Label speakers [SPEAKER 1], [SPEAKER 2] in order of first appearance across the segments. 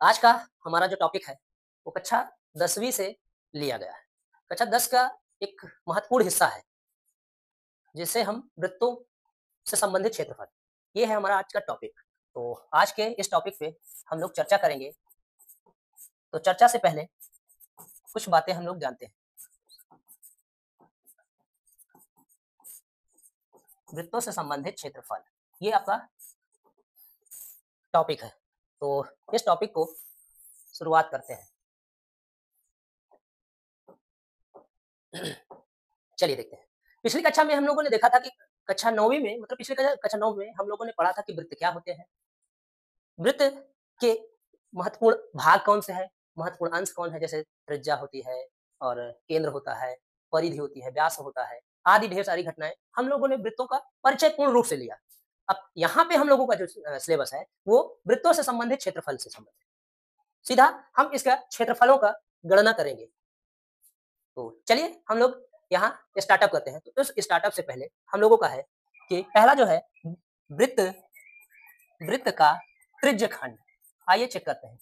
[SPEAKER 1] आज का हमारा जो टॉपिक है, वो कक्षा 10वीं से लिया गया है। कक्षा 10 का एक महत्वपूर्ण हिस्सा है, जिसे हम वृत्तों से संबंधित क्षेत्रफल, ये है हमारा आज का टॉपिक। तो आज के इस टॉपिक पे हम लोग चर्चा करेंगे, तो चर्चा से पहले कुछ बातें हम लोग जानते हैं। वृत्तों से संबंधित क्षेत्रफल, ये आपका टॉपिक है। तो इस टॉपिक को शुरुआत करते हैं। चलिए देखते हैं। पिछली कक्षा में हम लोगों ने देखा था कि कक्षा 9वीं में मतलब पिछली कक्षा 9 में हम लोगों ने पढ़ा था कि वृत्त क्या होते हैं? वृत्त के महत्वपूर्ण भाग कौन से हैं? महत्वपूर्ण अंश कौन है? जैसे त्रिज्या होती है और केंद्र होता है, परिधि होती है, व्यास होता है, आदि ढेर सारी घटनाएँ हम लोगों ने वृत्तों का परिचय पूर्ण रूप से लिया। अब यहाँ पे हम लोगों का जो सिलेबस है, वो वृत्तों से संबंधित क्षेत्रफल से संबंधित है। सीधा हम इसका क्षेत्रफलों का गणना करेंगे। तो चलिए हम लोग यहाँ स्टार्टअप करते हैं। तो उस स्टार्टअप से पहले हम लोगों का है कि पहला जो है वृत्त वृत्त का त्रिज्यखंड। आइए चेक करते हैं।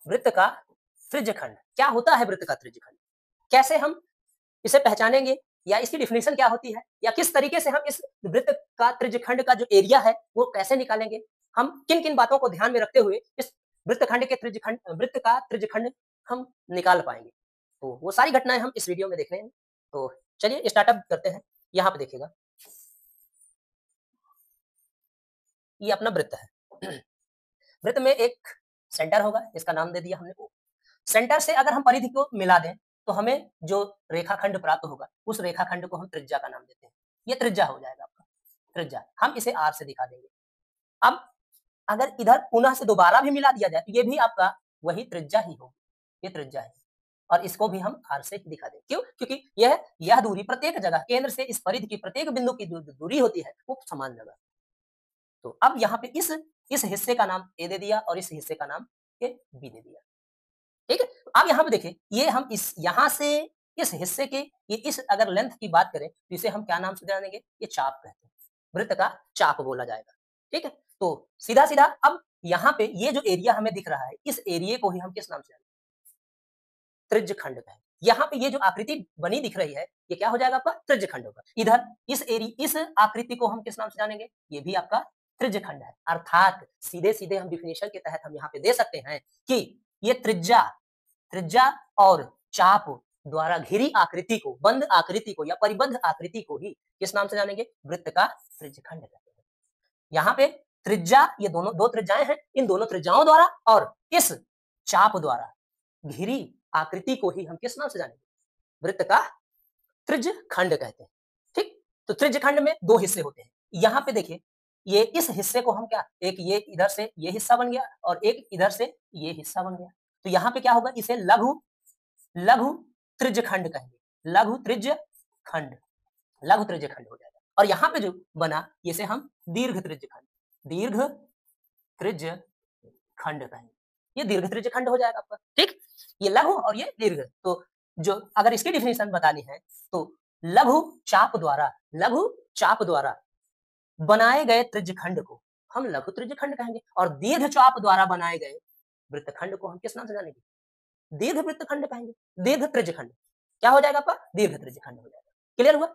[SPEAKER 1] वृत्त का त्रिज्यखंड क्या होता है? वृत्त का त्रिज्यखंड कैसे हम इसे पहचानेंगे या इसकी डेफिनेशन क्या होती है या किस तरीके से हम इस वृत्त का त्रिज्यखंड का जो एरिया है वो कैसे निकालेंगे? हम किन-किन बातों को ध्यान में रखते हुए इस वृत्त का त्रिज्यखंड हम निकाल पाएँगे? तो वो सारी घटनाएँ हम इस वीडियो में देख रहे हैं। तो चलिए स्टार्टअप करते हैं। यहाँ पे देखिएगा, ये अपना वृत्त है। वृत्त में एक सेंटर होगा, इसका नाम दे दिया हमने O। सेंटर से अगर हम परिधि को मिला दें, तो हमें जो रेखाखंड प्राप्त होगा, उस रेखाखंड को हम त्रिज्या का नाम देते हैं। ये त्रिज्या हो जाएगा आपका, त्रिज्या। हम इसे R से दिखा देंगे। अब अगर इधर पुनः से दोबारा भी मिला दिया जाए, तो ये भी आपका वही त्रिज्या ही होगी, ये त्रिज्या है। और इसको भी हम R से ही दिखा देंगे। क्यों? क्योंकि यह दूरी प्रत्येक जगह केंद्र से इस परिधि की प्रत्येक बिंदु की जो दूरी होती है, वो समान जगह। तो अब यहाँ पे इस हिस्से का नाम A दे दिया और इस हिस्से का नाम B दे दिया। ठीक है? अब यहाँ पे देखिए, ये हम इस यहाँ से इस हिस्से के ये इस अगर लेंथ की बात करें, तो इसे हम क्या नाम से जानेंगे? ये चाप कहते हैं। वृत्त का चाप बोला जाएगा। ठीक है? तो सीधा-सीधा अब यहाँ पे ये जो एरिया हमें दिख रहा है, इस एरिये को ही हम किस नाम से जानेंगे? त्रिज्यखंड कहेंगे। यहाँ पे ये जो आकृति बनी दिख रही है, ये क्या हो जाएगा आपका? त्रिज्यखंड होगा। इधर इस आकृति को हम किस नाम से जानेंगे? ये भी आपका त्रिज्यखंड है। अर्थात सीधे-सीधे हम डेफिनिशन के तहत हम यहाँ पे दे सकते हैं कि ये त्रिज्या त्रिज्या और चाप द्वारा घिरी आकृति को, बंद आकृति को या परिबद्ध आकृति को ही किस नाम से जानेंगे? वृत्त का त्रिज्यखंड कहते हैं। यहाँ पे त्रिज्या, ये दोनों 2 त्रिज्याएँ हैं, इन दोनों त्रिज्याओं द्वारा और इस चाप द्वारा घिरी आकृति को ही हम किस नाम से जानेंगे? वृत्त का त्रिज्यखंड कहते हैं। ठीक? तो त्रिज्यखंड में 2 हिस्से होते हैं। यहाँ पे देखिए, ये इस हिस्से को हम क्या, एक ये इधर से ये हिस्सा बन गया और एक इधर से ये हिस्सा बन गया। तो यहाँ पे क्या होगा? इसे लघु लघु त्रिज्यखंड कहेंगे। लघु त्रिज्यखंड हो जाएगा। और यहाँ पे जो बना, इसे हम दीर्घ त्रिज्यखंड कहेंगे। ये दीर्घ त्रिज्यखंड हो जाएगा आपका। ठीक? ये लघु और ये दीर्घ। तो जो अगर इसकी डेफिनेशन बतानी है, तो लघु चाप द्वारा बनाए गए त्रिज्यखंड को हम लघु त्रिज्यखंड कहेंगे और दीर्घ चाप द्वारा बनाए गए वृत्तखंड को हम किस नाम से जानेंगे? दीर्घ वृत्तखंड कहेंगे। दीर्घ त्रिज्यखंड क्या हो जाएगा आपका? दीर्घ त्रिज्यखंड हो जाएगा। क्लियर हुआ?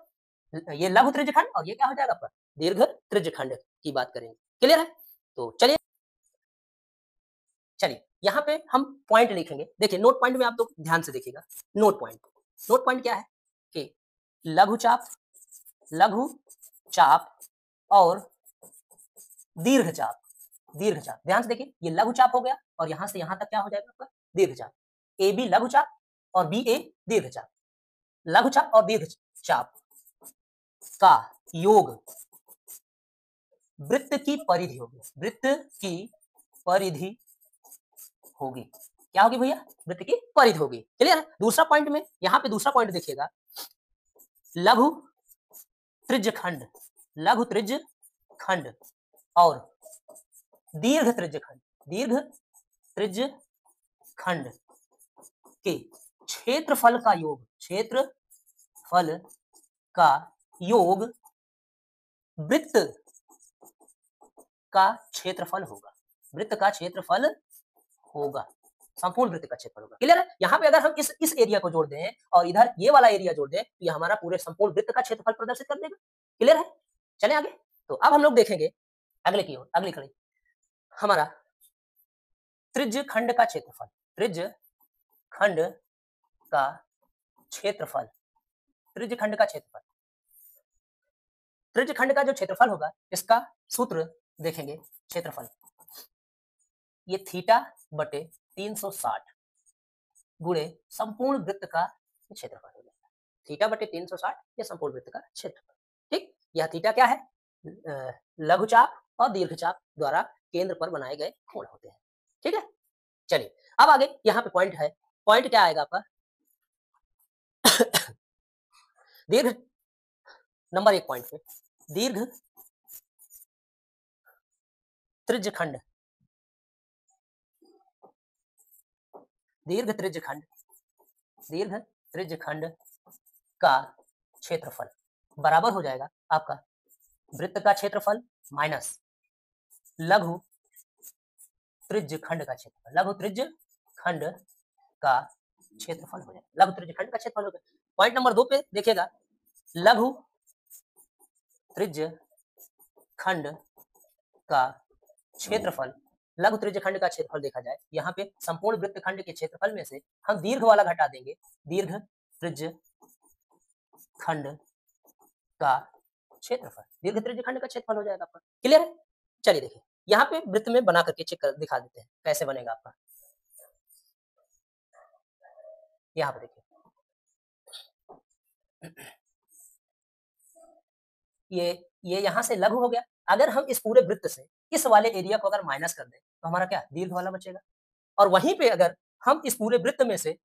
[SPEAKER 1] ये लघु त्रिज्यखंड और ये क्या हो जाएगा आपका? दीर्घ त्रिज्यखंड की बात करेंगे। क्लियर है? तो चलिए यहाँ पे हम पॉइंट लिखेंगे। देखिए नोट पॉइंट में आप लोग ध्यान से देखिएगा। नोट पॉइंट क्या है कि लघु चाप और दीर्घ चाप। ध्यान से देखिए, ये लघु चाप हो गया और यहाँ से यहाँ तक क्या हो जाएगा आपका? दीर्घ चाप। AB लघु चाप और BA दीर्घ चाप। लघु चाप और दीर्घ चाप का योग वृत्त की परिधि होगी। क्या होगी भैया? वृत्त की परिधि होगी। क्लियर है? दूसरा पॉइंट में, यहाँ पे दूसरा पॉइंट देखिएगा, लघु त्रिज्यखंड और दीर्घ त्रिज्यखंड के क्षेत्रफल का योग वृत्त का क्षेत्रफल होगा। वृत्त का क्षेत्रफल होगा, संपूर्ण वृत्त का क्षेत्रफल होगा। क्लियर है? यहाँ पे अगर हम इस एरिया को जोड़ दें और इधर ये वाला एरिया जोड़ दें, तो ये हमारा पूरे संपूर्ण वृत्त का क्षेत्रफल प्रदर्शित कर देगा। क्लियर है? चलें आगे। तो अब हम लोग देखेंगे अगले की ओर, अगली कड़ी, हमारा त्रिज्य खंड का क्षेत्रफल, त्रिज्य खंड का क्षेत्रफल, त्रिज्य खंड का क्षेत्रफल, त्रिज्य खंड का जो क्षेत्रफल होगा इसका सूत्र देखेंगे, क्षेत्रफल ये थीटा बटे 360 गुणे संपूर्ण वृत्त का क्षेत्रफल हो जाएगा। थीटा बटे 360 ये संपूर्ण वृत्त का क्षेत्रफल। ठीक, यह थीटा क्या है? लघुचाप और दीर्घचाप द्वारा केंद्र पर बनाए गए कोण होते हैं। ठीक है, चलिए अब आगे यहाँ पे पॉइंट है, पॉइंट क्या आएगा आपका? दीर्घ नंबर 1 पॉइंट पे दीर्घ त्रिज्य खंड, दीर्घ त्रिज्य खंड, दीर्घ त्रिज्य खंड का क्षेत्रफल बराबर हो जाएगा आपका वृत्त का क्षेत्रफल माइनस लघु त्रिज्य खंड का क्षेत्रफल, लघु त्रिज्य खंड का क्षेत्रफल हो जाएगा, लघु त्रिज्य खंड का क्षेत्रफल हो गया। पॉइंट नंबर 2 पे देखिएगा, लघु त्रिज्य खंड का क्षेत्रफल, लघु त्रिज्य खंड का क्षेत्रफल देखा जाए, यहाँ पे संपूर्ण वृत्त खंड के क्षेत्रफल में से हम दीर्घ वाला घटा देंगे, दीर्घ त्रिज्य खंड का क्षेत्रफल, दीर्घ त्रिज्य खंड का क्षेत्रफल हो जाएगा आपका। क्लियर है? चलिए देखिए, यहाँ पे वृत्त में बना करके चेक कर दिखा देते हैं कैसे बनेगा आपका। यहाँ पे देखिए, ये यहाँ से लघु हो गया। अगर हम इस पूरे वृत्त से इस वाले एरिया को अगर माइनस कर दें तो हमारा क्या दीर्घ वाला बचेगा, और वहीं पे अगर हम इस पूरे वृत्त में से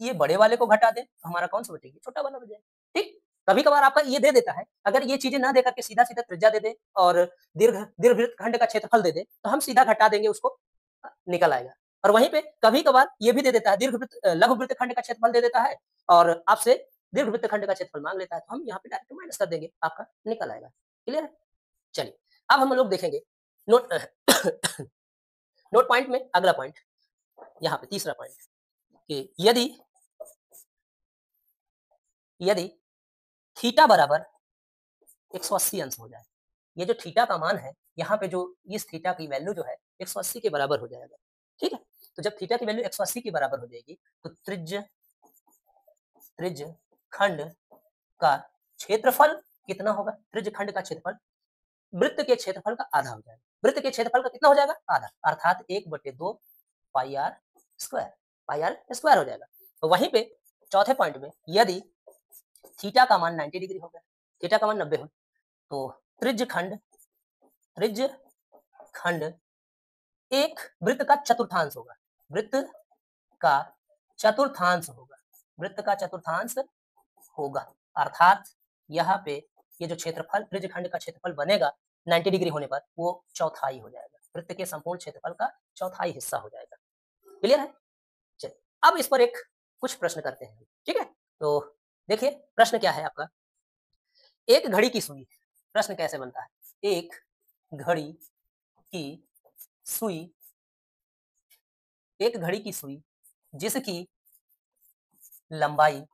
[SPEAKER 1] ये बड़े वाले को घटा दें तो हमारा कौन सा बचेगा? छोटा वाला बचेगा। ठीक, कभी कभार आपका ये दे देता है, अगर ये चीजें ना देकर के सीधा सीधा त्रिज्या दे दे और दीर्घ दीर्घ वृत्त खंड का क्षेत्रफल दे दे तो हम सीधा घटा देंगे, उसको निकल आएगा। और वहीं पे कभी कभार ये भी दे देता है, दीर्घ वृत्त लघु वृत्त खंड का क्षेत्रफल दे देता है और आपसे दीर्घ वृत्त खंड का क्षेत्रफल मांग लेता है, तो हम यहाँ पे डायरेक्ट माइनस कर देंगे, आपका निकल आएगा। क्लियर है? चलिए अब हम लोग देखेंगे नोट नोट पॉइंट में अगला पॉइंट, यहाँ पे तीसरा पॉइंट कि यदि थीटा बराबर 180 अंश हो जाए, ये जो थीटा का मान है यहाँ पे, जो इस थीटा की वैल्यू जो है 180 के बराबर हो जाएगा। ठीक है, तो जब थीटा की वैल्यू 180 के बराबर हो जाएगी तो त्रिज्य खंड का क्षेत्रफल कितना होगा? त्रिज्य खंड का क्षेत्रफल वृत्त के क्षेत्रफल का आधा हो जाएगा। वृत्त के क्षेत्रफल का कितना हो जाएगा? आधा, अर्थात 1/2 पाई आर स्क्वायर हो जाएगा। तो वहीं पे चौथे पॉइंट में यदि थीटा का मान 90 डिग्री हो गया, थीटा का मान 90 हो, तो त्रिज्य खंड एक वृत्त का चतुर्थांश होगा, वृत्त का चतुर्थांश होगा, वृत्त का चतुर्थांश होगा, अर्थात यहाँ पे ये जो क्षेत्रफल त्रिज्य खंड का क्षेत्रफल बनेगा 90 डिग्री होने पर वो चौथाई हो जाएगा, वृत्त के संपूर्ण क्षेत्रफल का चौथाई हिस्सा हो जाएगा। क्लियर है? चलिए अब इस पर कुछ प्रश्न करते हैं। ठीक है, तो देखिए प्रश्न क्या है आपका, एक घड़ी की सुई, प्रश्न कैसे बनता है? एक घड़ी की सुई, एक घड़ी की सुई जिसकी लंबाई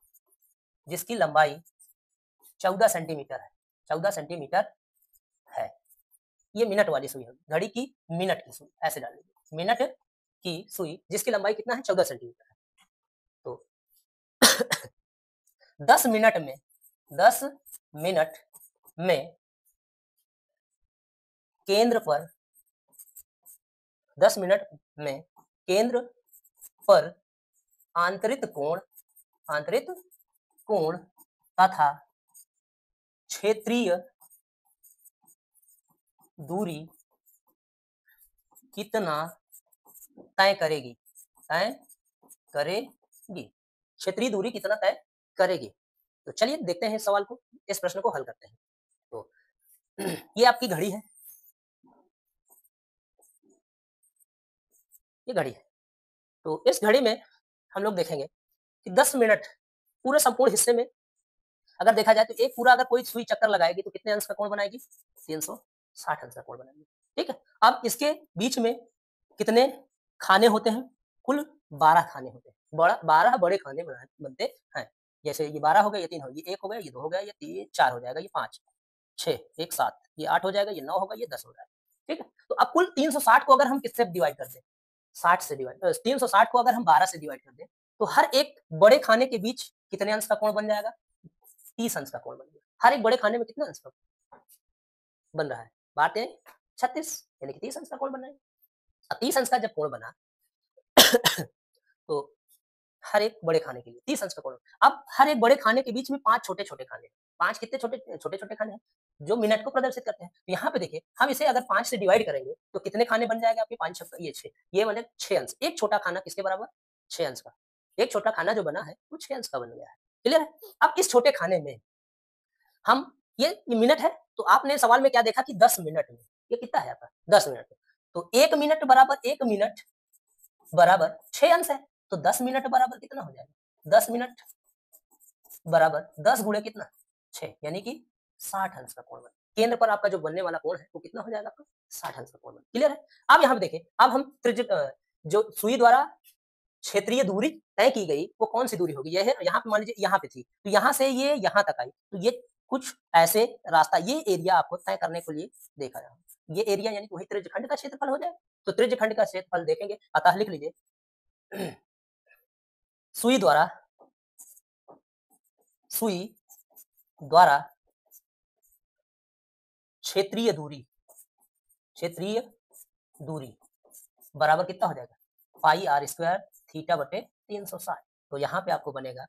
[SPEAKER 1] 14 सेंटीमीटर है, 14 सेंटीमीटर है, ये मिनट वाली सुई है, घड़ी की मिनट की सुई, ऐसे डाल लीजिए, मिनट की सुई जिसकी लंबाई कितना है? 14 सेंटीमीटर है। तो 10 मिनट में केंद्र पर, 10 मिनट में केंद्र पर आंतरिक कोण तथा क्षेत्रीय दूरी कितना तय करेगी? क्षेत्रीय दूरी कितना तय करेगी? तो चलिए देखते हैं इस सवाल को, इस प्रश्न को हल करते हैं। तो ये आपकी घड़ी है, ये घड़ी है। तो इस घड़ी में हम लोग देखेंगे कि 10 मिनट पूरे संपूर्ण हिस्से में अगर देखा जाए तो एक पूरा अगर कोई सुई चक्कर लगाएगी तो कितने अंश का कोण बनाएगी? 360 अंश का कोण बनाएगी। ठीक है, अब इसके बीच में कितने खाने होते हैं, कुल 12 खाने होते हैं। 12 बड़े खाने बनते हैं। जैसे ये 12 हो गए, ये 3 हो गए, ये 1 हो गया, ये 2 हो गया, ये 3 4 हो जाएगा, ये 5 6 1 7 ये 8 हो जाएगा, ये 9 होगा, ये 10 हो जाएगा। ठीक है? तो अब कुल 360 को अगर हम किससे डिवाइड कर दें? 60 से 360 को अगर हम 12 से डिवाइड कर दें, तो हर एक बड़े खाने के बीच कितने अंश का कोण बन जाएगा? 30 अंश का कोण बन गया। हर एक बड़े खाने में कितना अंश का बन रहा है? 12 36 यानी कि 30 अंश का कोण बन रहा है। अब 30 अंश का जब कोण बना तो हर एक बड़े खाने के लिए 30 अंश का कोण। अब हर एक बड़े खाने के बीच में 5 छोटे-छोटे खाने हैं। 5 कितने छोटे-छोटे खाने हैं? जो मिनट को प्रदर्शित करते हैं। तो यहाँ पे देखिए, हम इसे अगर 5 से डिवाइड करेंगे, तो कितने खाने बन जाएगा आपके 5 छक्का ये 6 ये बने 6 अंश। एक छोटा खाना किसके बराबर? 6 अंश का। एक छोटा खाना जो बना है, वो 6 अंश का बन गया है। क्लियर है? अब इस छोटे खाने में हम ये मिनट है, तो आपने सवाल में क्या देखा कि 10 मिनट में, ये कितना है आपका? 10 मिनट। तो 1 मिनट बराबर 1 मिनट बराबर 6 अंश है, तो 10 मिनट बराबर कितना हो जाएगा? 10 मिनट बराबर 10 गुणे कितना? 6 यानी कि 60 अंश का कोण बना। केंद्र पर आपका जो बनने वाला कोण है, वो कितना हो जाएगा आपका? 60 अंश का कोण बना। क्लियर है? अब यहाँ पे देखिए, अब हम जो सुई द्वारा क्षेत्रीय दूरी तय की गई, वो कौन-सी दूरी होगी? ये है यहाँ पे मान लीजिए यहाँ पे थी, तो यहाँ से ये यहाँ तक आई, तो ये कुछ ऐसे रास्ता ये एरिया आपको तय करने के लिए देखा जा रहा है। ये एरिया यानी कि वही त्रिज्यखंड का क्षेत्रफल हो जाएगा। तो त्रिज्यखंड का क्षेत्रफल देखेंगे, अतः लिख लीजिए सुई द्वारा सुई द्वारा क्षेत्रीय दूरी क्षेत्रीय दूरी बराबर कितना हो जाएगा? पाई आर स्क्वायर थीटा बटे 360। तो यहाँ पे आपको बनेगा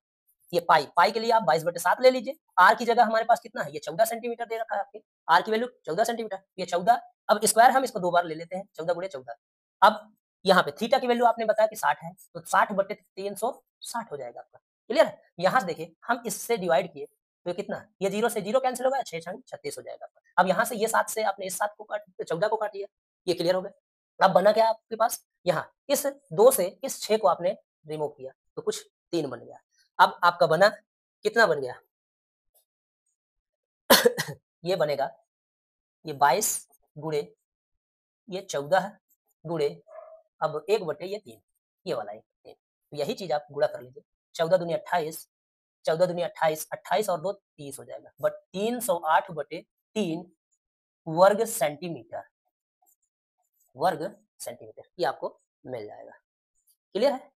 [SPEAKER 1] ये पाई के लिए आप 22/7 ले लीजिए। आर की जगह हमारे पास कितना है? ये 14 सेंटीमीटर दे रखा है आपके। आर की वैल्यू 14 सेंटीमीटर। ये 14 अब स्क्वायर हम इसको 2 बार ले लेते हैं, 14 गुणे 14। अब यहाँ पे थीटा की वैल्यू आपने बताया कि 60 है, तो 60/360 हो जाएगा आपका। क्लियर है? यहाँ से देखिए, हम इससे डिवाइड किए, तो ये कितना? ये 0 से 0 कैंसल होगा, 6 छंग 36 हो जाएगा आपका। अब यहाँ से ये 7 से आपने इस 7 को काट 14 को काट लिया, ये क्लियर हो गया। अब बना क्या आपके पास? यहाँ इस 2 से इस 6 को आपने रिमूव किया, तो कुछ 3 बन गया। अब आपका बना कितना बन गया? ये बनेगा, ये 22 गुणे ये 14 गुणे अब 1 बटे ये 3 ये वाला 1 3 तो यही चीज़ आप गुणा कर लीजिए। 14 दूनी 28 14 दूनी 28 28 और 2 30 हो जाएगा। बट 308/3 वर्ग सेंटीमीटर वर्ग सेंटीमीटर ये आपको मिल जाएगा। क्लियर है?